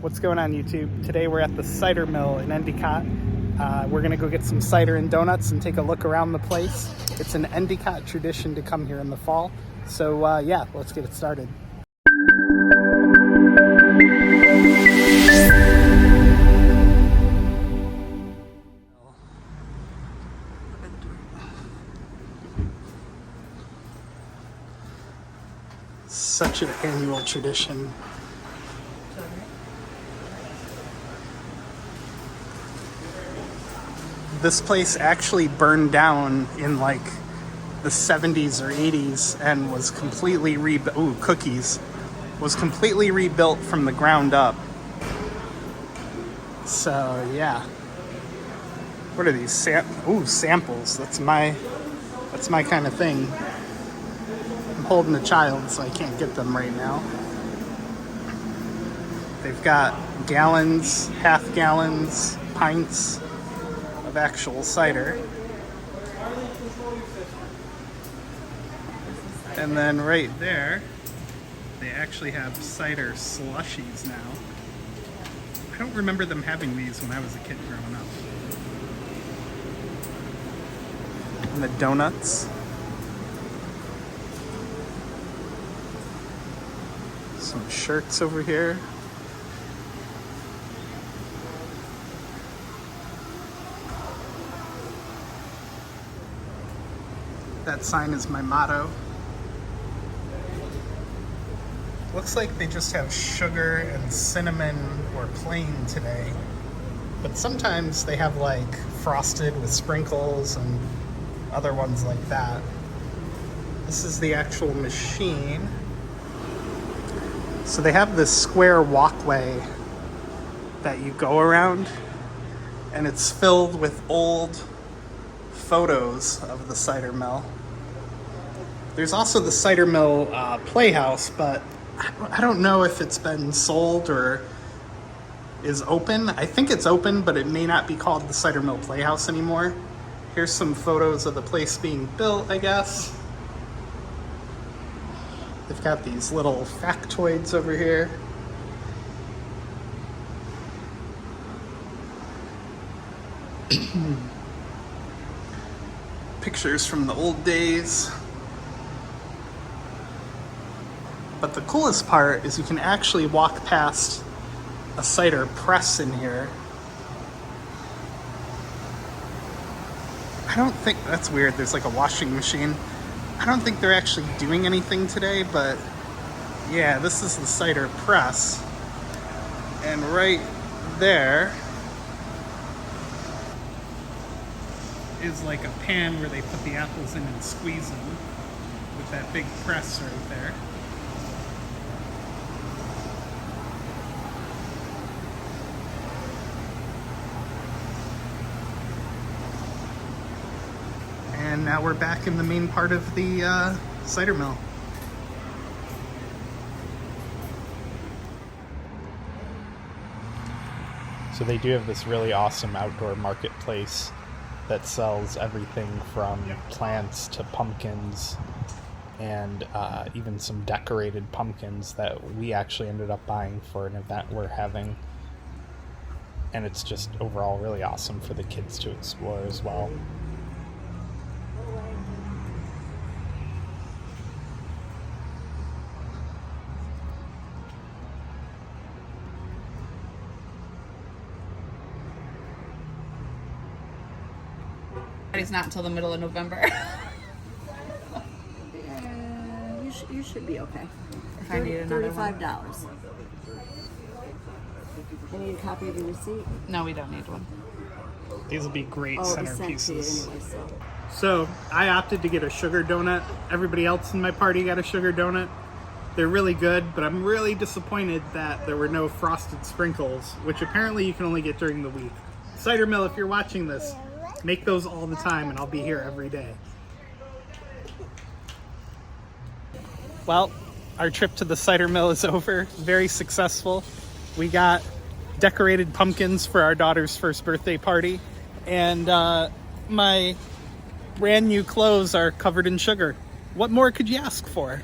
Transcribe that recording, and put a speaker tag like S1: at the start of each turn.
S1: What's going on, YouTube? Today we're at the Cider Mill in Endicott. We're gonna go get some cider and donuts and take a look around the place. It's an Endicott tradition to come here in the fall. So yeah, let's get it started. Such an annual tradition. This place actually burned down in like the 70s or 80s and was completely rebuilt. Ooh, cookies. Was completely rebuilt from the ground up. So yeah. What are these? Samples. That's my kind of thing. I'm holding a child, so I can't get them right now. They've got gallons, half gallons, pints of actual cider. And then right there, they actually have cider slushies now. I don't remember them having these when I was a kid growing up. And the donuts. Some shirts over here. That sign is my motto. Looks like they just have sugar and cinnamon or plain today. But sometimes they have like frosted with sprinkles and other ones like that. This is the actual machine. So they have this square walkway that you go around, and it's filled with old photos of the cider mill. There's also the cider mill playhouse, but I don't know if it's been sold or is open. I think it's open, but it may not be called the Cider Mill Playhouse anymore. Here's some photos of the place being built, I guess. They've got these little factoids over here. Pictures from the old days. But the coolest part is you can actually walk past a cider press in here. I don't think, that's weird, there's like a washing machine. I don't think they're actually doing anything today, but yeah, this is the cider press. And right there is like a pan where they put the apples in and squeeze them with that big press right there. And now we're back in the main part of the cider mill. So they do have this really awesome outdoor marketplace that sells everything from plants to pumpkins, and even some decorated pumpkins that we actually ended up buying for an event we're having. And it's just overall really awesome for the kids to explore as well.
S2: It's not until the middle of November.
S3: You should be okay.
S2: If I need another one.
S3: $35. I need a copy of the receipt.
S2: No, we don't need one.
S1: These will be great
S3: Oh, it was sent to you
S1: centerpieces.
S3: anyway,
S1: So I opted to get a sugar donut. Everybody else in my party got a sugar donut. They're really good, but I'm really disappointed that there were no frosted sprinkles, which apparently you can only get during the week. Cider Mill, if you're watching this, make those all the time and I'll be here every day. Well, our trip to the cider mill is over. Very successful. We got decorated pumpkins for our daughter's first birthday party, and my brand new clothes are covered in sugar. What more could you ask for?